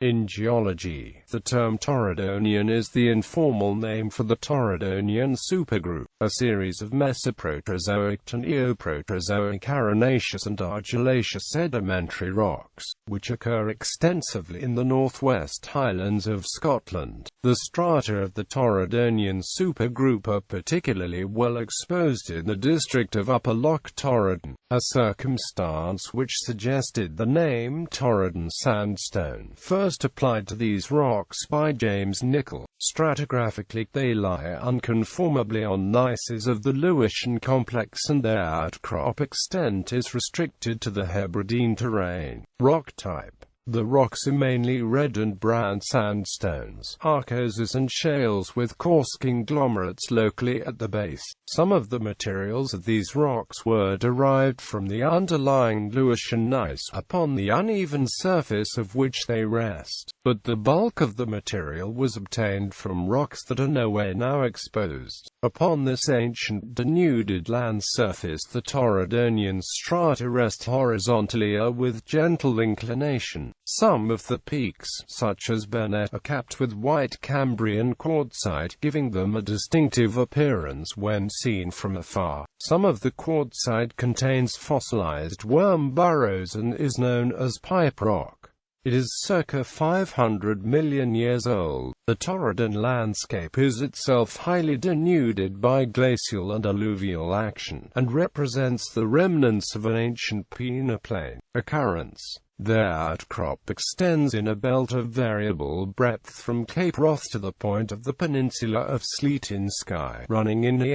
In geology, the term Torridonian is the informal name for the Torridonian Supergroup, a series of Mesoproterozoic to Neoproterozoic arenaceous and argillaceous sedimentary rocks, which occur extensively in the Northwest Highlands of Scotland. The strata of the Torridonian Supergroup are particularly well exposed in the district of Upper Loch Torridon, a circumstance which suggested the name Torridon Sandstone, first applied to these rocks by James Nicol.Stratigraphically. They lie unconformably on gneisses of the Lewisian complex, and their outcrop extent is restricted to the Hebridean Terrane. Rock type. The rocks are mainly red and brown sandstones, argillaceous and shales with coarse conglomerates locally at the base. Some of the materials of these rocks were derived from the underlying Lewisian gneiss, upon the uneven surface of which they rest, but the bulk of the material was obtained from rocks that are nowhere now exposed. Upon this ancient denuded land surface the Torridonian strata rest horizontally or with gentle inclination. Some of the peaks, such as Burnett, are capped with white Cambrian quartzite, giving them a distinctive appearance when seen from afar. Some of the quartzite contains fossilized worm burrows and is known as pipe rock. It is circa 500 million years old. The Torridon landscape is itself highly denuded by glacial and alluvial action, and represents the remnants of an ancient peneplain occurrence. Their outcrop extends in a belt of variable breadth from Cape Wrath to the point of the peninsula of Sleat in Skye, running in the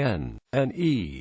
N.E.S.S.W.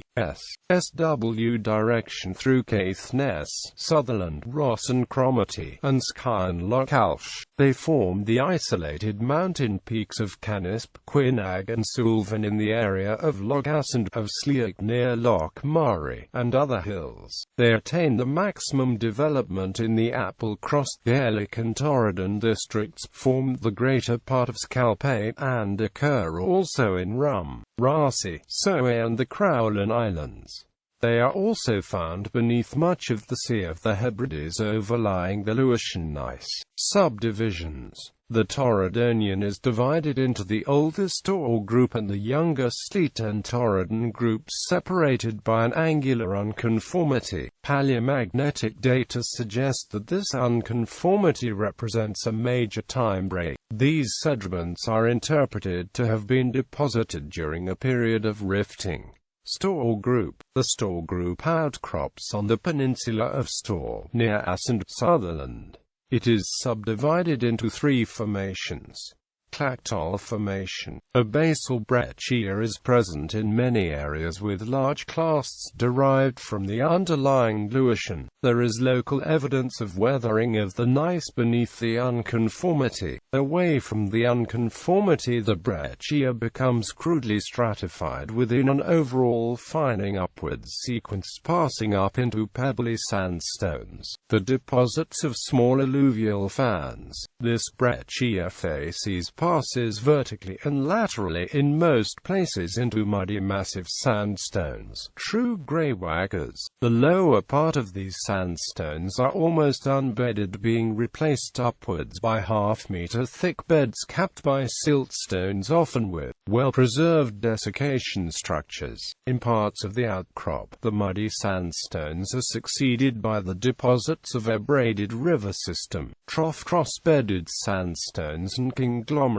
direction through Caithness, Sutherland, Ross and Cromarty, and Skye and Loch Alsh. They form the isolated mountain peaks of Canisp, Quinag and Sullivan in the area of Loch Ass and of Sleat near Loch Murray, and other hills. They attain the maximum development in the Applecross, Gaelic and Torridon districts, form the greater part of Scalpay, and occur also in Rum, Raasay, Soay and the Crowlin Islands. They are also found beneath much of the Sea of the Hebrides overlying the Lewisian gneiss. Subdivisions. The Torridonian is divided into the older Tor group and the younger Sleat and Torridon groups, separated by an angular unconformity. Paleomagnetic data suggest that this unconformity represents a major time break. These sediments are interpreted to have been deposited during a period of rifting. Storr Group. The Storr Group outcrops on the peninsula of Storr, near Ass and Sutherland. It is subdivided into three formations. Clactol Formation. A basal breccia is present in many areas with large clasts derived from the underlying Lewisian. There is local evidence of weathering of the gneiss beneath the unconformity. Away from the unconformity the breccia becomes crudely stratified within an overall fining upwards sequence, passing up into pebbly sandstones, the deposits of small alluvial fans. This breccia facies passes vertically and laterally in most places into muddy massive sandstones, true greywacres. The lower part of these sandstones are almost unbedded, being replaced upwards by half-meter thick beds capped by siltstones, often with well-preserved desiccation structures. In parts of the outcrop, the muddy sandstones are succeeded by the deposits of abraded river system, trough cross-bedded sandstones and conglomerates.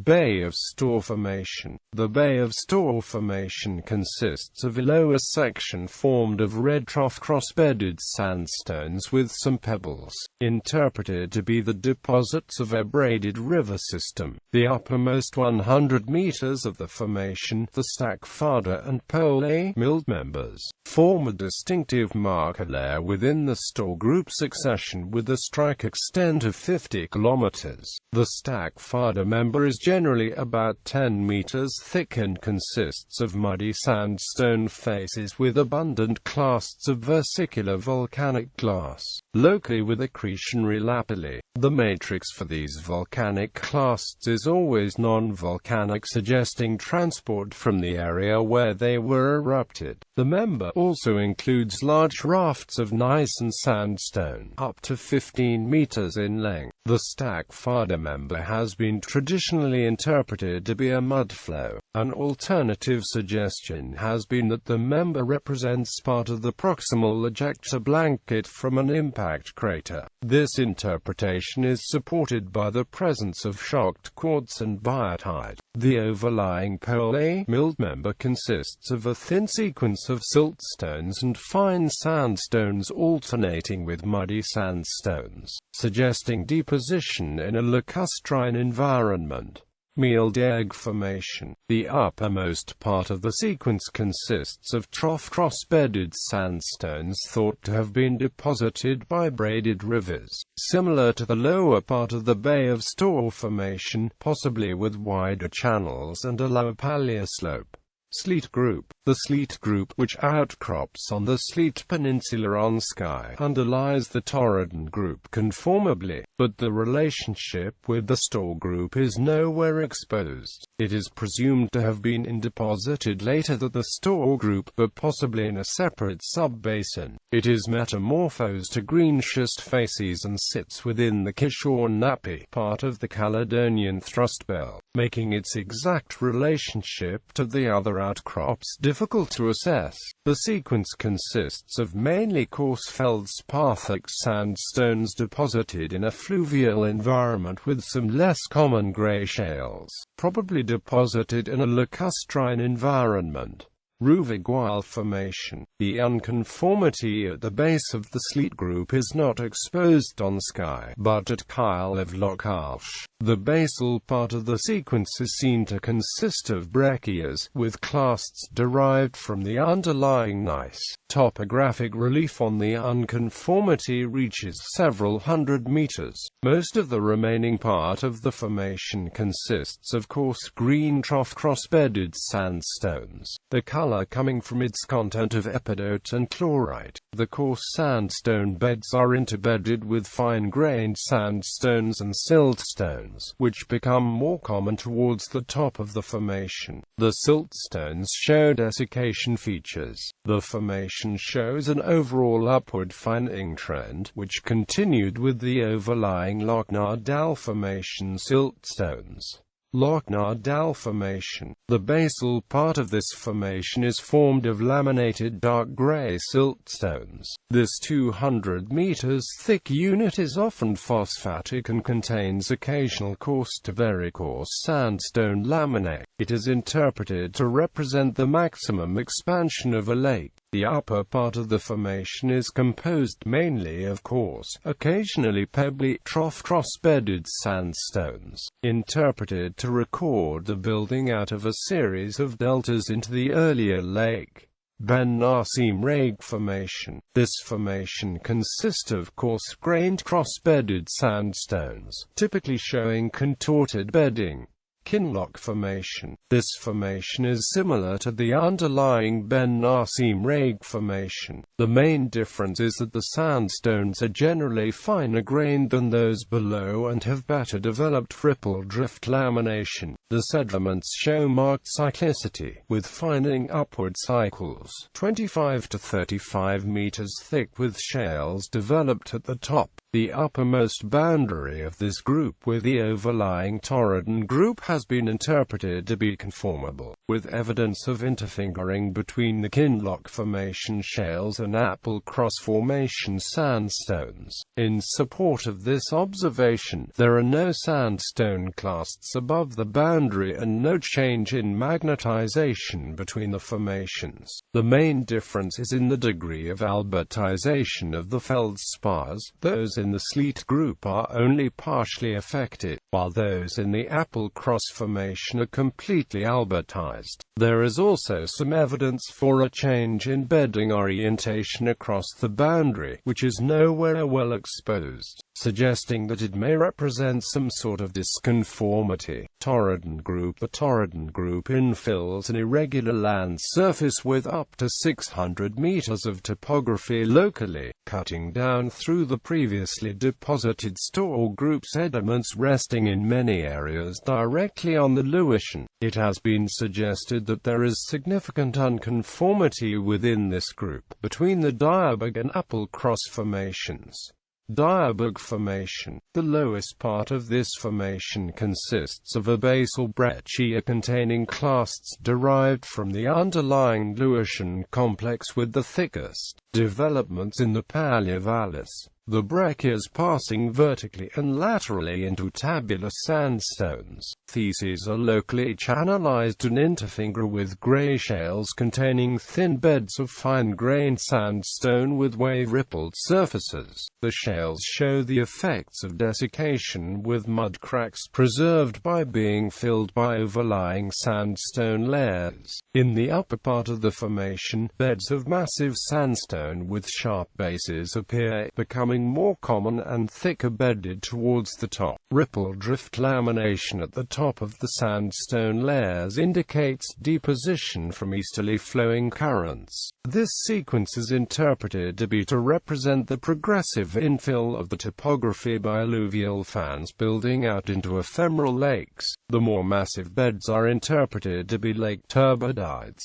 Bay of Storr Formation. The Bay of Storr Formation consists of a lower section formed of red trough cross-bedded sandstones with some pebbles, interpreted to be the deposits of abraded river system. The uppermost 100 meters of the formation, the Stackfarder and Pole A milled members, form a distinctive marker layer within the Storr Group succession with a strike extent of 50 kilometers. The Stackfarder member is generally about 10 meters thick and consists of muddy sandstone faces with abundant clasts of versicular volcanic glass, locally with accretionary lapilli. The matrix for these volcanic clasts is always non-volcanic, suggesting transport from the area where they were erupted. The member also includes large rafts of gneiss and sandstone, up to 15 meters in length. The Stackfada member has been traditionally interpreted to be a mudflow. An alternative suggestion has been that the member represents part of the proximal ejecta blanket from an impact crater. This interpretation is supported by the presence of shocked quartz and biotite. The overlying pole A milled member consists of a thin sequence of siltstones and fine sandstones alternating with muddy sandstones, suggesting deposition in a lacustrine environment. Mealed egg formation. The uppermost part of the sequence consists of trough cross-bedded sandstones thought to have been deposited by braided rivers, similar to the lower part of the Bay of Store formation, possibly with wider channels and a lower paleoslope. Sleet group. The Sleet group, which outcrops on the Sleet Peninsula on Skye, underlies the Torridon group conformably, but the relationship with the Store group is nowhere exposed. It is presumed to have been deposited later than the Store group, but possibly in a separate sub-basin. It is metamorphosed to green schist facies and sits within the Kishore Napi, part of the Caledonian thrust belt, making its exact relationship to the other outcrops difficult to assess. The sequence consists of mainly coarse feldspathic sandstones deposited in a fluvial environment with some less common grey shales, probably deposited in a lacustrine environment. Rouvigoile formation. The unconformity at the base of the Sleet group is not exposed on Skye, but at Kyle of Loch Alsh. The basal part of the sequence is seen to consist of breccias, with clasts derived from the underlying gneiss. Topographic relief on the unconformity reaches several hundred meters. Most of the remaining part of the formation consists of coarse green trough cross-bedded sandstones, the color coming from its content of epidote and chlorite. The coarse sandstone beds are interbedded with fine-grained sandstones and siltstones, which become more common towards the top of the formation. The siltstones show desiccation features. The formation shows an overall upward fining trend, which continued with the overlying Loch Nardal formation siltstones. Loch Nardal formation. The basal part of this formation is formed of laminated dark grey siltstones. This 200 meters thick unit is often phosphatic and contains occasional coarse to very coarse sandstone laminae. It is interpreted to represent the maximum expansion of a lake. The upper part of the formation is composed mainly of coarse, occasionally pebbly, trough cross-bedded sandstones, interpreted to record the building out of a series of deltas into the earlier lake. Ben Nassim Rhaeg formation. This formation consists of coarse-grained cross-bedded sandstones, typically showing contorted bedding. Kinloch formation. This formation is similar to the underlying Ben Nassim Rhaeg formation. The main difference is that the sandstones are generally finer grained than those below and have better developed ripple drift lamination. The sediments show marked cyclicity, with fining upward cycles, 25 to 35 meters thick with shales developed at the top. The uppermost boundary of this group with the overlying Torridon group has been interpreted to be conformable, with evidence of interfingering between the Kinloch formation shales and Applecross formation sandstones. In support of this observation, there are no sandstone clasts above the boundary and no change in magnetization between the formations. The main difference is in the degree of albertization of the feldspars. Those in the Sleet group are only partially affected. while those in the Applecross Formation are completely albertized. There is also some evidence for a change in bedding orientation across the boundary, which is nowhere well exposed, suggesting that it may represent some sort of disconformity. Torridon Group. The Torridon Group infills an irregular land surface with up to 600 meters of topography locally, cutting down through the previously deposited store group sediments resting in many areas directly on the Lewisian. It has been suggested that there is significant unconformity within this group, between the Berg and Applecross formations. Berg Formation. The lowest part of this formation consists of a basal breccia containing clasts derived from the underlying Lewisian complex, with the thickest developments in the Paleovallis. The breccias passing vertically and laterally into tabular sandstones. Gneisses are locally channelized and interfinger with grey shales containing thin beds of fine-grained sandstone with wave-rippled surfaces. The shales show the effects of desiccation, with mud cracks preserved by being filled by overlying sandstone layers. In the upper part of the formation, beds of massive sandstone with sharp bases appear, becoming more common and thicker bedded towards the top. Ripple drift lamination at the top of the sandstone layers indicates deposition from easterly flowing currents. This sequence is interpreted to represent the progressive infill of the topography by alluvial fans building out into ephemeral lakes. The more massive beds are interpreted to be Lake Turbidites.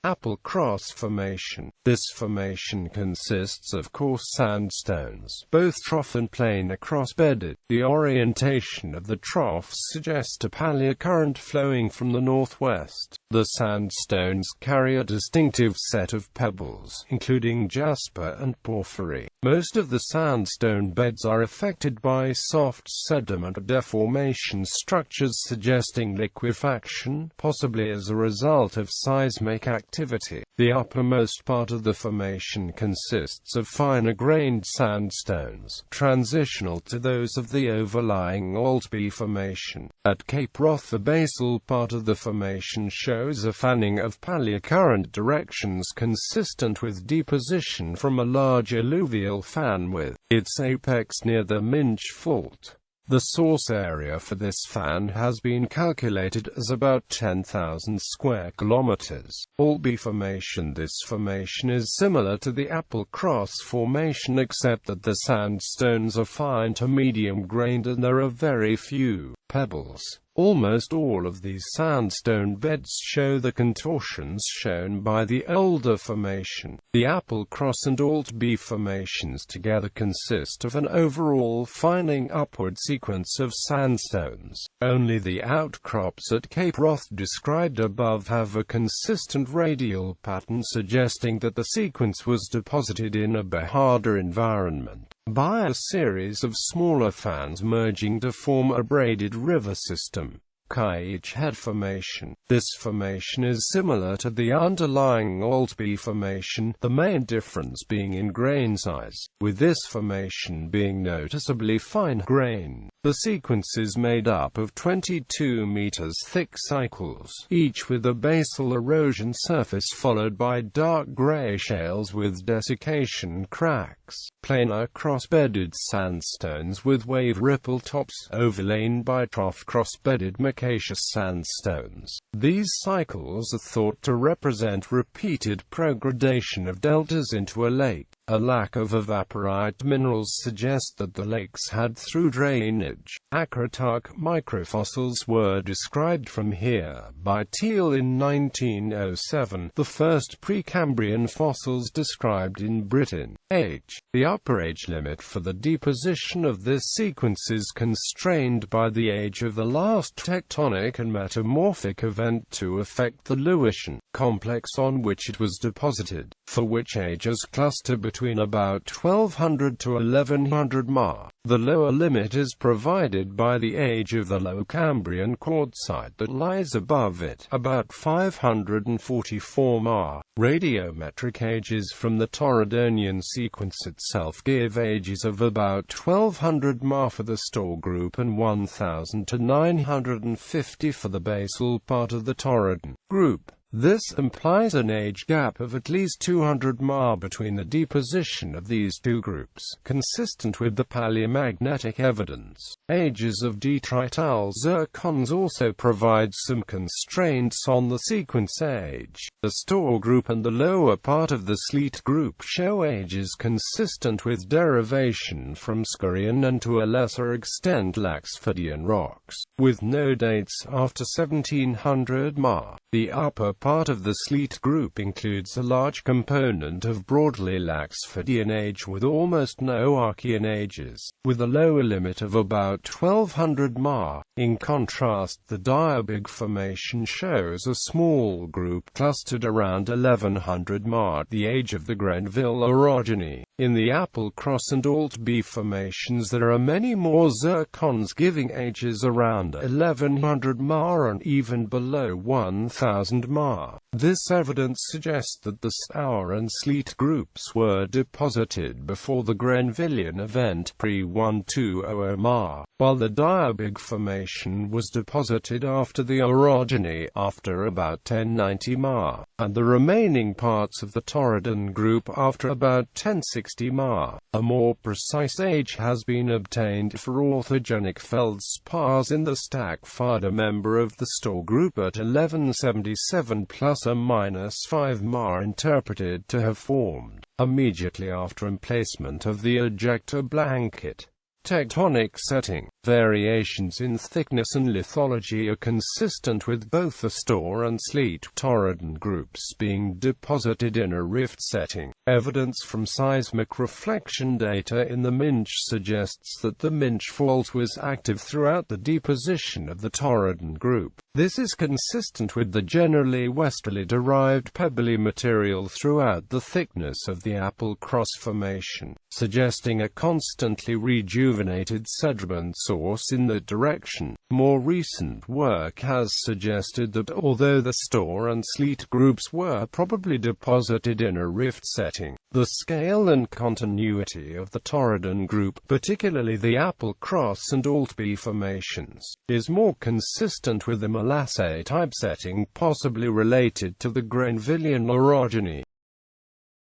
Applecross Formation. This formation consists of coarse sandstones, both trough and plain cross-bedded. The orientation of the troughs suggests a paleocurrent flowing from the northwest. The sandstones carry a distinctive set of pebbles, including jasper and porphyry. Most of the sandstone beds are affected by soft sediment deformation structures suggesting liquefaction, possibly as a result of seismic activity. The uppermost part of the formation consists of finer-grained sandstones, transitional to those of the overlying Altby Formation. At Cape Wrath, the basal part of the formation shows a fanning of paleocurrent directions consistent with deposition from a large alluvial fan with its apex near the Minch Fault. The source area for this fan has been calculated as about 10,000 square kilometers. Altby Formation. This formation is similar to the Applecross Formation, except that the sandstones are fine to medium-grained and there are very few pebbles. Almost all of these sandstone beds show the contortions shown by the older formation. The Applecross and Altby formations together consist of an overall fining upward sequence of sandstones. Only the outcrops at Cape Wrath described above have a consistent radial pattern, suggesting that the sequence was deposited in a harder environment by a series of smaller fans merging to form a braided river system. Kaiich Head Formation. This formation is similar to the underlying Altby Formation, the main difference being in grain size, with this formation being noticeably fine-grained. The sequence is made up of 22 meters thick cycles, each with a basal erosion surface followed by dark gray shales with desiccation cracks. Planar cross-bedded sandstones with wave-ripple tops, overlain by trough cross-bedded micaceous sandstones. These cycles are thought to represent repeated progradation of deltas into a lake. A lack of evaporite minerals suggests that the lakes had through drainage. Acrotarch microfossils were described from here by Teal in 1907, the first Precambrian fossils described in Britain. Age. The upper age limit for the deposition of this sequence is constrained by the age of the last tectonic and metamorphic event to affect the Lewisian complex on which it was deposited, for which ages cluster between between about 1200 to 1100 ma. The lower limit is provided by the age of the Low Cambrian quartzite that lies above it, about 544 ma. Radiometric ages from the Torridonian sequence itself give ages of about 1200 ma for the Store group and 1000 to 950 for the basal part of the Torridon group. This implies an age gap of at least 200 ma between the deposition of these two groups, consistent with the paleomagnetic evidence. Ages of detrital zircons also provide some constraints on the sequence age. The Store group and the lower part of the Sleet group show ages consistent with derivation from Scorian and to a lesser extent Laxfordian rocks, with no dates after 1700 ma. The upper part of the Sleet group includes a large component of broadly Laxfordian age with almost no Archean ages, with a lower limit of about 1200 ma. In contrast, the Diabig Formation shows a small group clustered around 1100 ma at the age of the Grenville orogeny. In the Applecross and Altby formations there are many more zircons giving ages around 1100 ma and even below 1000 ma. This evidence suggests that the Stour and Sleet groups were deposited before the Grenvillian event pre-1200 ma, while the Diabig Formation was deposited after the orogeny after about 1090 ma, and the remaining parts of the Torridon group after about 1060 ma. A more precise age has been obtained for orthogenic feldspars in the Stackfire member of the Store group at 1177 plus or minus 5 ma, interpreted to have formed immediately after emplacement of the ejector blanket. Tectonic setting. Variations in thickness and lithology are consistent with both the Store and Sleet Torridon groups being deposited in a rift setting. Evidence from seismic reflection data in the Minch suggests that the Minch fault was active throughout the deposition of the Torridon group. This is consistent with the generally westerly derived pebbly material throughout the thickness of the Applecross Formation, suggesting a constantly rejuvenated sediment source in that direction. More recent work has suggested that although the Store and Sleet groups were probably deposited in a rift setting, the scale and continuity of the Torridon group, particularly the Applecross and Altby formations, is more consistent with the Molasse type setting, possibly related to the Grenvillian orogeny.